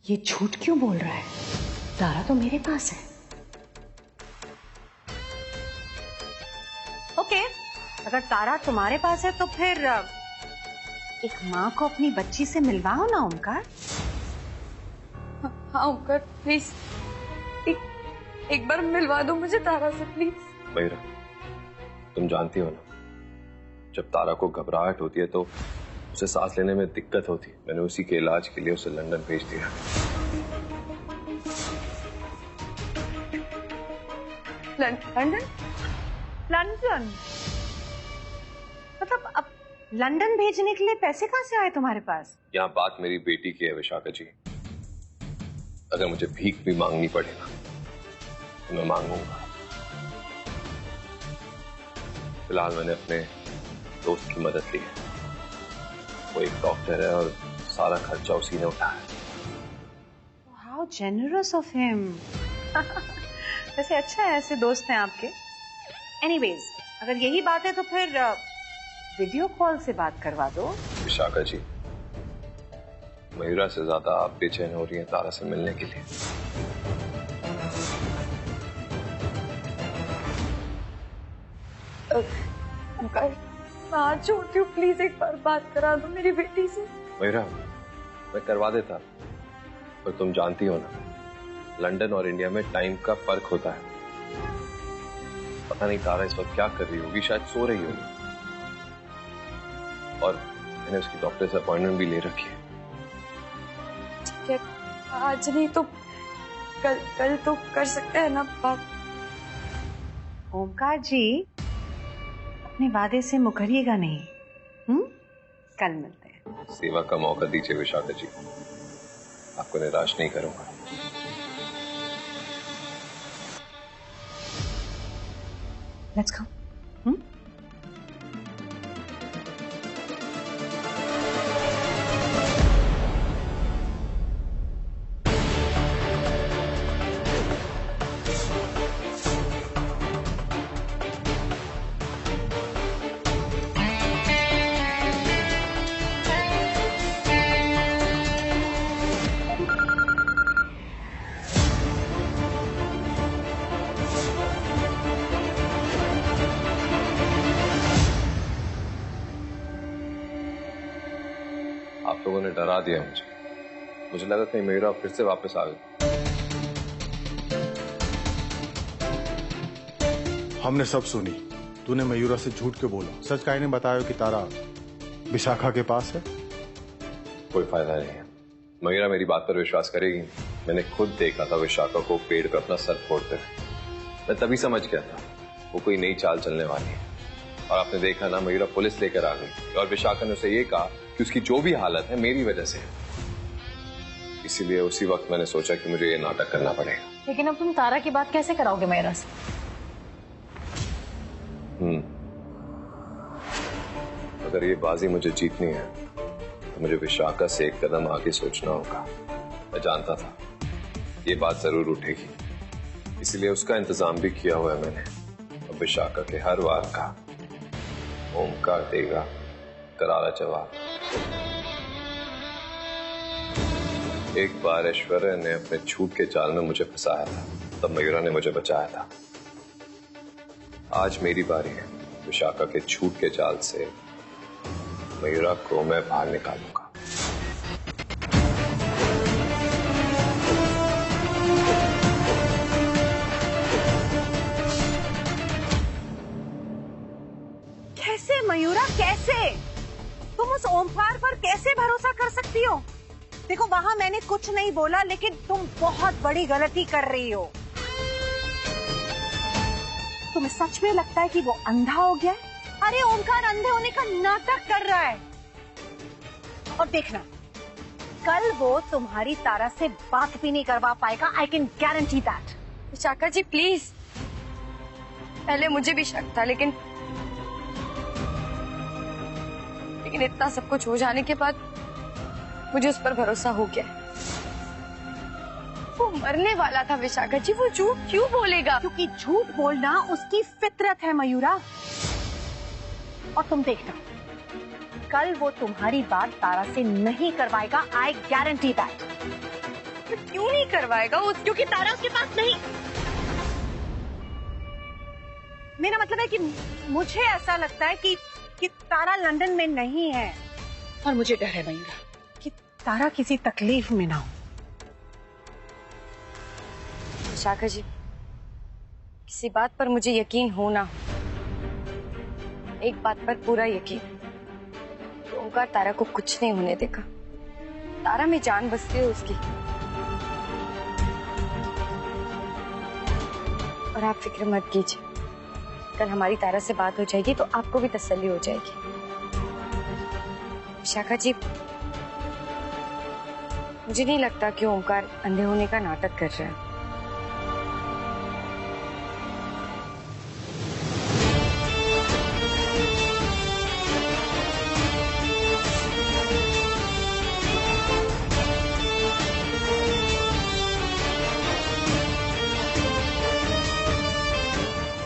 ये झूठ क्यों बोल रहा है? तारा तो मेरे पास है। ओके, अगर तारा तुम्हारे पास है तो फिर एक माँ को अपनी बच्ची से मिलवाओ ना ओमकार। हाँ ओमकार प्लीज, एक बार मिलवा दो मुझे तारा से प्लीज। मयूरा, तुम जानती हो ना, जब तारा को घबराहट होती है तो उसे सांस लेने में दिक्कत होती है। मैंने उसी के इलाज के लिए उसे लंदन भेज दिया। लंदन? लंदन? मतलब अब लंदन भेजने के लिए पैसे कहाँ से आए तुम्हारे पास? यहाँ बात मेरी बेटी की है विशाखा जी। अगर मुझे भीख भी मांगनी पड़े ना तो मैं मांगूंगा। फिलहाल मैंने अपने दोस्त की मदद ली है। वो एक डॉक्टर है और सारा खर्चा उसी ने उठाया। How generous of him. वैसे अच्छा है ऐसे दोस्त हैं आपके। एनीवेज, अगर यही बात है तो फिर वीडियो कॉल से बात करवा दो। विशाखा जी, मयूरा से ज्यादा आप बेचैन हो रही हैं तारा से मिलने के लिए। ओमकार, मैं हाथ जोड़ती हूँ, प्लीज एक बार बात करा दो मेरी बेटी से। मयूरा, मैं करवा देता, पर तुम जानती हो ना, लंदन और इंडिया में टाइम का फर्क होता है। पता नहीं तारा इस वक्त क्या कर रही होगी, शायद सो रही होगी। और मैंने उसकी डॉक्टर से अपॉइंटमेंट भी ले रखी है। ठीक है, आज नहीं तो कल तो कर सकते हैं ना बात। ओमकार जी, अपने वादे से मुकरिएगा नहीं। कल मिलते हैं। सेवा का मौका दीजिए विशाखा जी, आपको निराश नहीं करूंगा। Let's go. आप लोगों ने डरा दिया मुझे लगा कहीं मयूरा फिर से वापस आ गई। हमने सब सुनी। तूने मयूरा से झूठ क्यों बोला? सच काहे ने बताया कि तारा विशाखा के पास है? कोई फायदा नहीं है, मयूरा मेरी बात पर विश्वास करेगी। मैंने खुद देखा था विशाखा को पेड़ पे अपना सर फोड़ते हुए। मैं तभी समझ गया था वो कोई नई चाल चलने वाली है। और आपने देखा ना, मयूरा पुलिस लेकर आ गई और विशाखा ने उसे ये कहा कि उसकी जो भी हालत है मेरी वजह से है। इसीलिए उसी वक्त मैंने सोचा कि मुझे ये नाटक करना पड़ेगा। लेकिन अब तुम तारा की बात कैसे कराओगे मेरा से? अगर ये बाजी मुझे जीतनी है तो मुझे विशाखा से एक कदम आगे सोचना होगा। मैं जानता था ये बात जरूर उठेगी, इसलिए उसका इंतजाम भी किया हुआ है मैंने। अब विशाखा के हर वार का ओमकार देगा करारा जवाब। एक बार ऐश्वर्या ने अपने झूठ के जाल में मुझे फंसाया था, तब मयूरा ने मुझे बचाया था। आज मेरी बारी है। विशाखा के झूठ के जाल से मयूरा को मैं बाहर निकालूंगा। कैसे मयूरा, कैसे? तुम उस ओमकार पर कैसे भरोसा कर सकती हो? देखो, वहां मैंने कुछ नहीं बोला, लेकिन तुम बहुत बड़ी गलती कर रही हो। तुम्हें सच में लगता है कि वो अंधा हो गया है? अरे ओमकार अंधे होने का नाटक कर रहा है। और देखना, कल वो तुम्हारी तारा से बात भी नहीं करवा पाएगा। I can guarantee that. Vishakha ji please, पहले मुझे भी शक था, लेकिन इतना सब कुछ हो जाने के बाद मुझे उस पर भरोसा हो गया। वो मरने वाला था विशाखा जी, वो झूठ क्यों बोलेगा? क्योंकि झूठ बोलना उसकी फितरत है मयूरा। और तुम देखना, कल वो तुम्हारी बात तारा से नहीं करवाएगा। I guarantee that. क्यों नहीं करवाएगा? क्योंकि तारा उसके पास नहीं। मेरा मतलब है कि मुझे ऐसा लगता है कि तारा लंदन में नहीं है, और मुझे डर है मयूरा कि तारा किसी तकलीफ में ना हो। विशाखा जी, किसी बात पर मुझे यकीन हो ना हो, एक बात पर पूरा यकीन, ओंकार तारा को कुछ नहीं होने देगा। तारा में जान बसती है उसकी। और आप फिक्र मत कीजिए, कल हमारी तारा से बात हो जाएगी तो आपको भी तसल्ली हो जाएगी। विशाखा जी, मुझे नहीं लगता कि ओंकार अंधे होने का नाटक कर रहा है।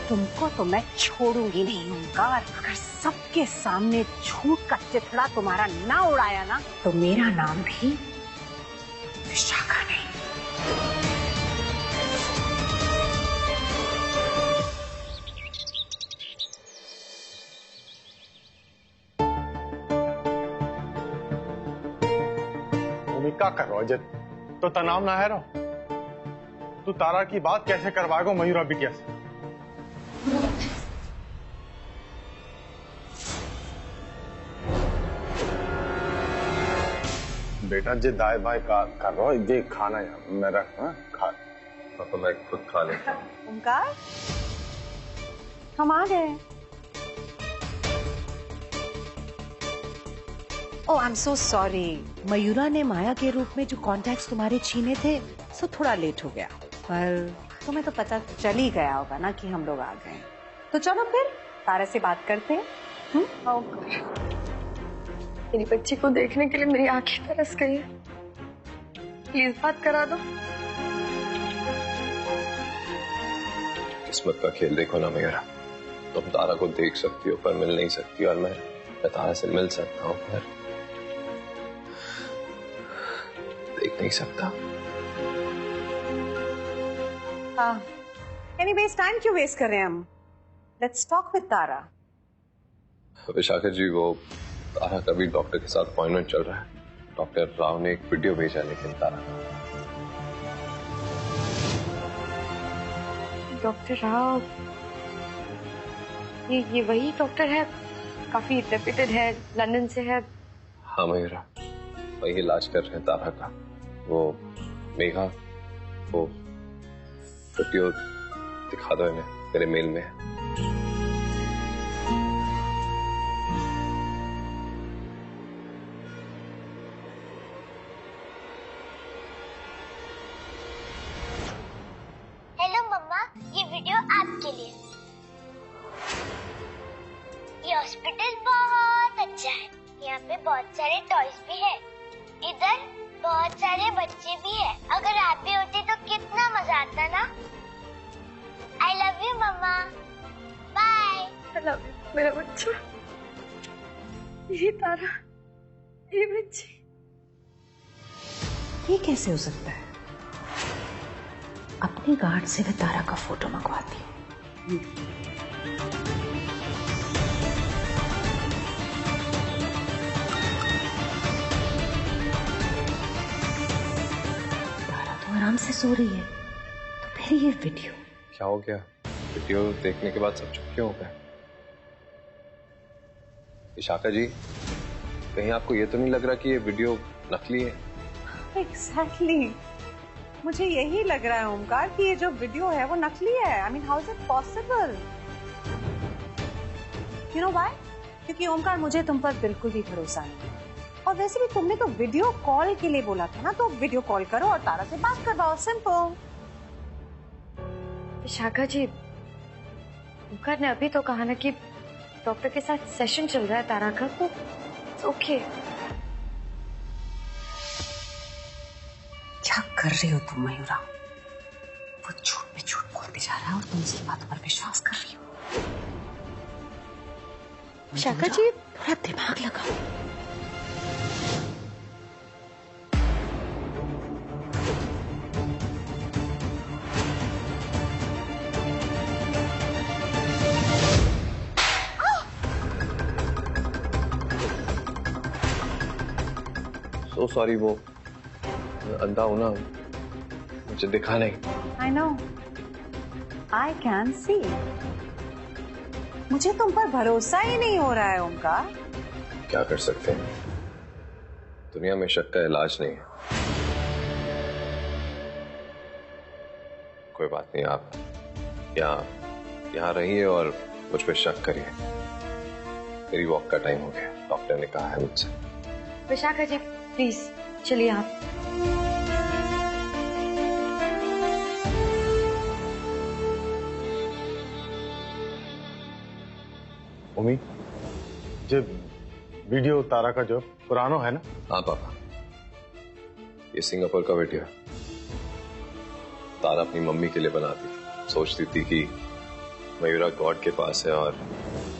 तुमको तो मैं छोड़ूंगी नहीं ओंकार। अगर सबके सामने झूठ का चिथड़ा तुम्हारा ना उड़ाया ना, तो मेरा नाम भी विशाखा नहीं। क्या कर रहा है? तो तनाव ना है रहो। तू तारा की बात कैसे करवाएगा? मयूरा भी कैसे? बेटा जे दाए भाई का कर रहा है, ये खाना यार मेरा खा। तो मैं खुद खा लेता हूँ। ओंकार, हम आ गए। Oh I am so sorry. Mayura ने माया के रूप में जो कॉन्टैक्ट्स तुम्हारे छीने थे, सो थोड़ा लेट हो गया, पर तुम्हें तो पता चल ही गया होगा ना कि हम लोग आ गए। तो चलो फिर तारा से बात करते हैं। मेरी बच्ची को देखने के लिए मेरी आंखें तरस गई है। प्लीज बात करा दो। किस्मत का खेल देखो ना मयूरा, तुम तारा को देख सकती हो पर मिल नहीं सकती, और मैं तारा से मिल सकता हूँ पर देख नहीं सकता। एनीवेज टाइम क्यों वेस्ट कर रहे हैं हम? लेट्स टॉक विद तारा। विशाखा जी, वो तारा का भी डॉक्टर के साथ अपॉइंटमेंट चल रहा है। डॉक्टर राव ने एक वीडियो भेजा, लेकिन तारा डॉक्टर राव, ये वही डॉक्टर है, काफी रेप्यूटेड है, लंदन से है। हाँ मयूरा, वही इलाज कर रहे हैं तारा का। वो मेघा, वो वीडियो दिखा दो इन्हें, मेरे मेल में है। हेलो मम्मा, ये वीडियो आपके लिए। ये हॉस्पिटल बहुत अच्छा है, यहाँ पे बहुत सारे टॉयज भी है, इधर बहुत सारे बच्चे भी है। अगर आप भी होते तो कितना मजा आता ना। I love you mamma, bye. I love you मेरा बच्चा, ये तारा, ये बच्ची। ये कैसे हो सकता है? अपनी गार्ड से मैं तारा का फोटो मंगवाती हूँ। तारा तो आराम से सो रही है, तो फिर ये वीडियो क्या हो गया? वीडियो देखने के बाद सब चुप क्यों हो गए? विशाखा जी, कहीं आपको ये तो नहीं लग रहा कि ये वीडियो नकली है? Exactly. मुझे यही लग रहा है ओमकार कि ये जो वीडियो है वो नकली है। I mean, how is it possible? You know why? क्योंकि ओमकार, मुझे तुम पर बिल्कुल भी भरोसा नहीं। और वैसे भी तुमने तो वीडियो कॉल के लिए बोला था ना, तो वीडियो कॉल करो और तारा से बात करवाओ, सिंपल। विशाखा जी, ओंकार ने अभी तो कहा ना कि डॉक्टर के साथ सेशन चल रहा है तारा का, तो ओके। क्या कर रही हो तुम मयूरा? वो झूठ पे झूठ बोलते जा रहा है और तुम उसकी बातों पर विश्वास कर रही हो। विशाखा जी, थोड़ा दिमाग लगाओ। सो सॉरी, वो अंधा हूं ना, मुझे दिखा नहीं। I know, I can see. मुझे तुम पर भरोसा ही नहीं हो रहा है ओमकार। क्या कर सकते हैं, दुनिया में शक का इलाज नहीं है। कोई बात नहीं, आप यहाँ रहिए और मुझ पे शक करिए। मेरी वॉक का टाइम हो गया, डॉक्टर ने कहा है मुझसे। विशाखा जी प्लीज चलिए आप। उम्मी, जो वीडियो तारा का जो पुरानो है ना? हाँ पापा, ये सिंगापुर का वीडियो है। तारा अपनी मम्मी के लिए बनाती थी, सोचती थी कि मयूरा गॉड के पास है और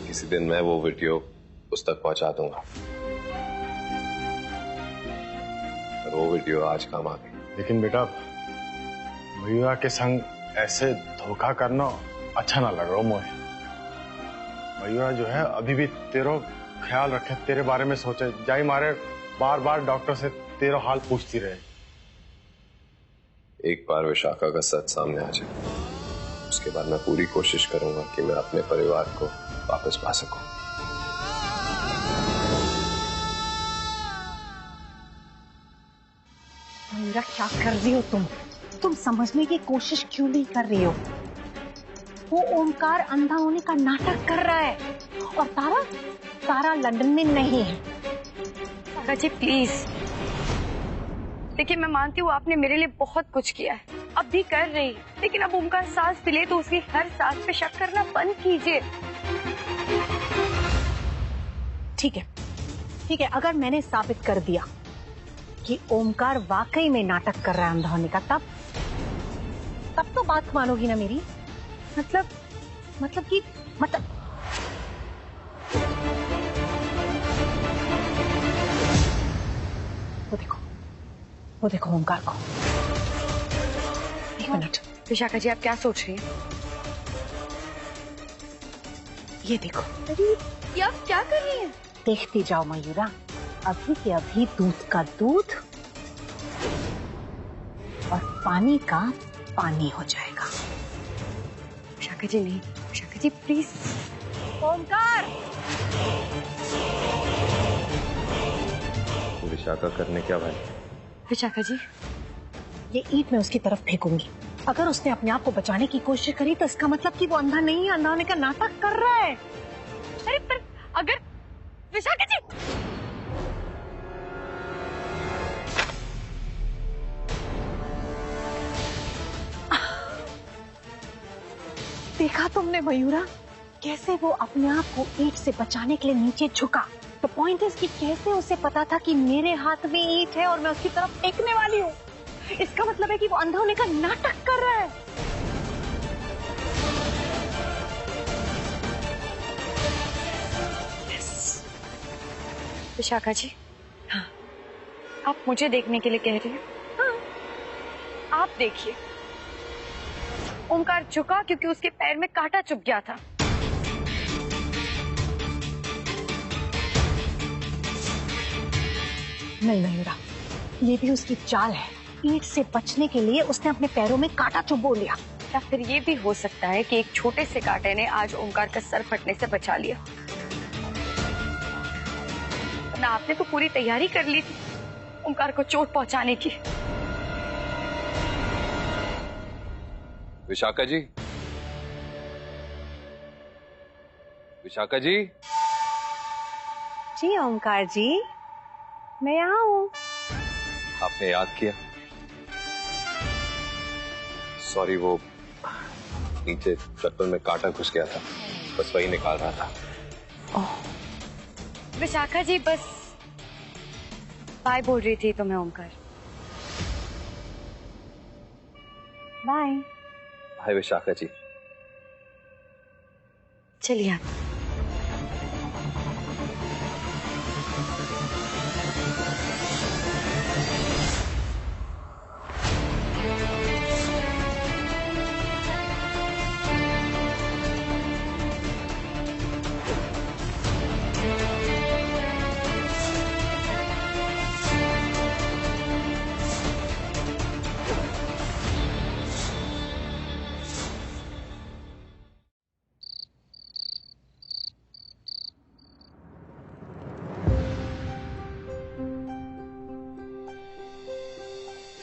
किसी दिन मैं वो वीडियो उस तक पहुंचा दूंगा। और वो वीडियो आज काम आ गई। लेकिन बेटा, मयूरा के संग ऐसे धोखा करना अच्छा ना लग रहा मुझे। मयूरा जो है अभी भी तेरो ख्याल रखे, तेरे बारे में सोचे, जाई मारे बार बार डॉक्टर से तेरा हाल पूछती रहे। एक बार विशाखा का सच सामने आ जाए, उसके बाद मैं पूरी कोशिश करूंगा कि मैं अपने परिवार को वापस पा सकूं। मयूरा, क्या कर रही हो तुम समझने की कोशिश क्यों नहीं कर रही हो? वो ओमकार अंधा होने का नाटक कर रहा है और तारा लंदन में नहीं है। तारा जी प्लीज देखिए, मैं मानती हूँ आपने मेरे लिए बहुत कुछ किया है, अब भी कर रही, लेकिन अब ओमकार सांस भी ले तो उसकी हर सांस पे शक करना बंद कीजिए। ठीक है, अगर मैंने साबित कर दिया कि ओमकार वाकई में नाटक कर रहा है अंधा होने का, तब तो बात मानोगी ना मेरी? मतलब वो देखो ओमकार को। एक मिनट। विशाखा जी आप क्या सोच रही हैं? ये देखो। अरे ये आप क्या कर रही हैं? देखती जाओ मयूरा, अभी के अभी दूध का दूध और पानी का पानी हो जाएगा। विशाखा जी नहीं, विशाखा जी प्लीज। ओमकार! विशाखा करने क्या भाई? विशाखा जी, ये ईंट मैं उसकी तरफ फेंकूंगी। अगर उसने अपने आप को बचाने की कोशिश करी तो इसका मतलब कि वो अंधा नहीं है, अंधा होने का नाटक कर रहा है। अरे पर अगर विशाखा जी, देखा तुमने मयूरा, कैसे वो अपने आप को ईंट से बचाने के लिए नीचे झुका। तो पॉइंट इज कि कैसे उसे पता था कि मेरे हाथ में ईंट है और मैं उसकी तरफ फेंकने वाली हूँ। इसका मतलब है कि वो अंधा होने का नाटक कर रहा है। विशाखा जी, हाँ, आप मुझे देखने के लिए कह रही हैं? हाँ, आप देखिए, ओमकार झुका क्योंकि उसके पैर में कांटा चुभ गया था। नहीं मयूरा, ये भी उसकी चाल है। ईंट से बचने के लिए उसने अपने पैरों में कांटा चुभो लिया। या फिर ये भी हो सकता है कि एक छोटे से कांटे ने आज ओमकार का सर फटने से बचा लिया। वरना आपने तो पूरी तैयारी कर ली थी ओमकार को चोट पहुंचाने की। विशाखा जी, विशाखा जी। जी ओमकार जी, मैं यहाँ हूँ। आपने याद किया? सॉरी, वो नीचे चप्पल में कांटा घुस गया था, बस वही निकाल रहा था। विशाखा जी बस बाय बोल रही थी तुम्हें ओमकार। बाय। हाय विशाखा जी। चलिए आप।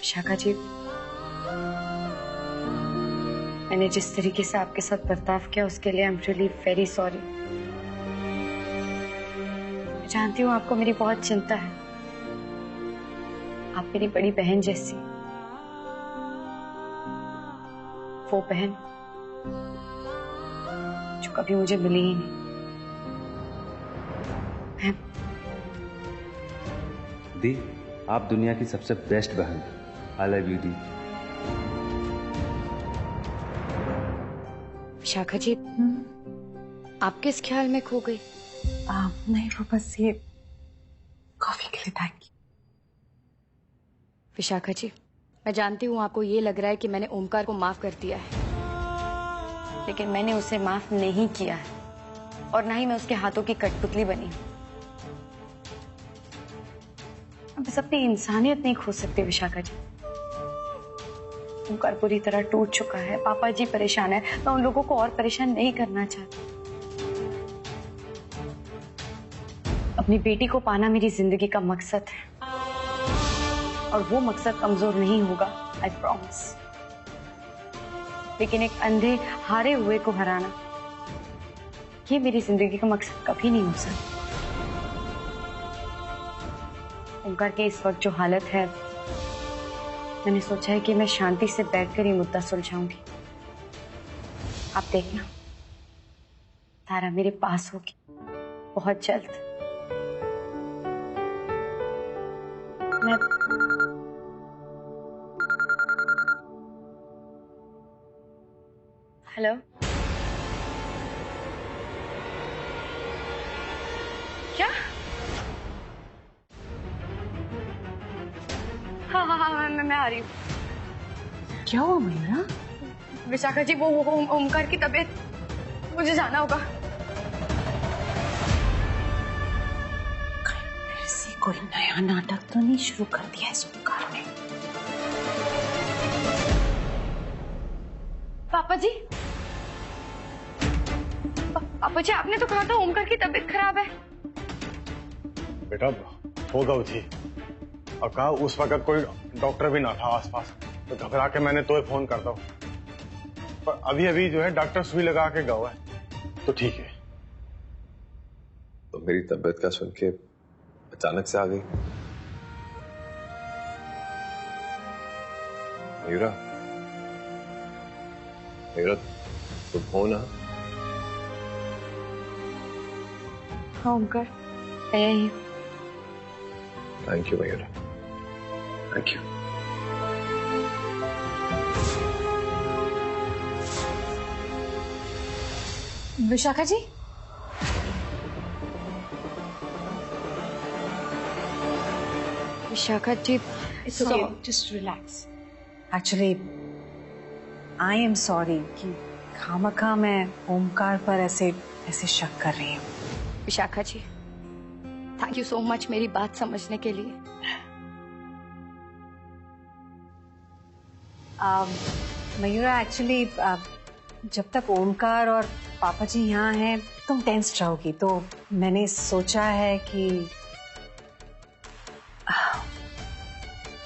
विशाखा जी, मैंने जिस तरीके से आपके साथ बर्ताव किया उसके लिए I am really very sorry. मैं जानती हूँ आपको मेरी बहुत चिंता है। आप मेरी बड़ी बहन जैसी, वो बहन जो कभी मुझे मिली ही नहीं। दी, आप दुनिया की सबसे बेस्ट बहन। आई लव यू दी। विशाखा जी, आप किस ख्याल में खो गई? नहीं, वो बस ये कॉफी के लिए थैंक यू। विशाखा जी, मैं जानती हूँ आपको ये लग रहा है कि मैंने ओमकार को माफ कर दिया है, लेकिन मैंने उसे माफ नहीं किया है और ना ही मैं उसके हाथों की कठपुतली बनी हूँ। अब बस अपनी इंसानियत नहीं खो सकते विशाखा जी। ओमकार पूरी तरह टूट चुका है, पापा जी परेशान है, मैं उन लोगों को और परेशान नहीं करना चाहती। अपनी बेटी को पाना मेरी जिंदगी का मकसद है और वो मकसद कमजोर नहीं होगा, आई प्रॉमिस। लेकिन एक अंधे हारे हुए को हराना, ये मेरी जिंदगी का मकसद कभी नहीं हो सकता। ओमकार की इस वक्त जो हालत है, मैंने सोचा है कि मैं शांति से बैठकर ये मुद्दा सुलझाऊंगी। आप देखना, तारा मेरे पास होगी बहुत जल्द। मैं हेलो, क्या? हाँ, मैं आ रही हूँ। क्या हुआ मयूरा? विशाखा जी, वो ओमकार की तबीयत, मुझे जाना होगा। फिर से कोई नया नाटक तो नहीं शुरू कर दिया है ओमकार ने? पापा जी, पापा जी, आपने तो कहा था ओमकार की तबीयत खराब है। बेटा हो गई थी और कहा उस वक्त कोई डॉक्टर भी ना था आसपास, तो घबरा के मैंने तो फोन करता हूँ। पर अभी अभी जो है डॉक्टर सुई लगा के गया है, तो ठीक है। तो मेरी तबीयत का सुन के अचानक से आ गई। मयूरा, मयूरा तुम हो ना? हाँ ओमकार, मैं यही हूँ। Thank you Mayura, thank you. Vishakha ji, Vishakha ji, It's okay, just relax. Actually, I am sorry कि खामखा मैं ओमकार पर ऐसे शक कर रही हूँ। Vishakha ji, thank you so much मेरी बात समझने के लिए। मयूरा, एक्चुअली जब तक ओमकार और पापा जी यहाँ हैं तुम टेंस्ड रहोगी, तो मैंने सोचा है कि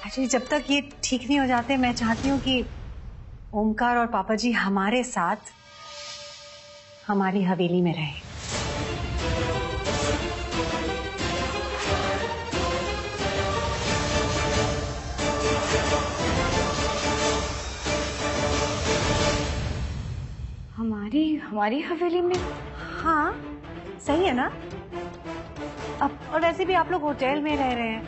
एक्चुअली जब तक ये ठीक नहीं हो जाते, मैं चाहती हूँ कि ओमकार और पापा जी हमारे साथ हमारी हवेली में रहें। हमारी हवेली में? हाँ, सही है ना? अब और वैसे भी आप लोग होटल में रह रहे हैं,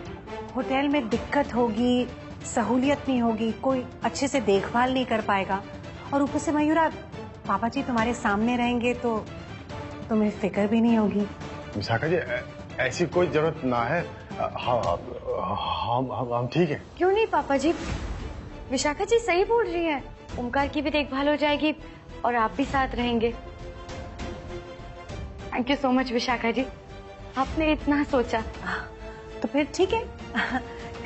होटल में दिक्कत होगी, सहूलियत नहीं होगी, कोई अच्छे से देखभाल नहीं कर पाएगा, और ऊपर से मयूरा पापा जी तुम्हारे सामने रहेंगे तो तुम्हें फिक्र भी नहीं होगी। विशाखा जी, ऐसी कोई जरूरत ना है। हम ठीक है। क्यों नहीं पापा जी, विशाखा जी सही बोल रही है, ओमकार की भी देखभाल हो जाएगी और आप भी साथ रहेंगे। Thank you so much Vishakha ji, आपने इतना सोचा। तो फिर ठीक है,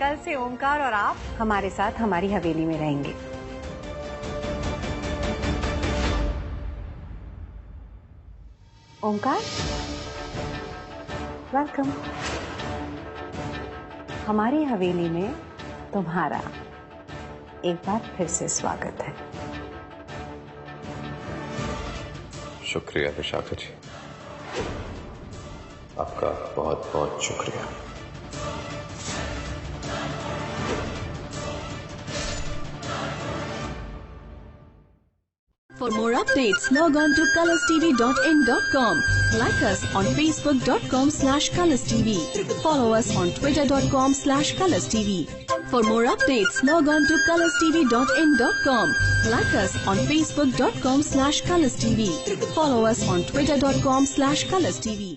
कल से ओमकार और आप हमारे साथ हमारी हवेली में रहेंगे। ओमकार, वेलकम। हमारी हवेली में तुम्हारा एक बार फिर से स्वागत है। शुक्रिया विशाखा जी, आपका बहुत बहुत शुक्रिया। For more updates, log on to colorstv.in.com. Like us on facebook.com/colorstv. Follow us on twitter.com/colorstv. For more updates, log on to colorstv.in.com. Like us on facebook.com/colorstv. Follow us on twitter.com/colorstv.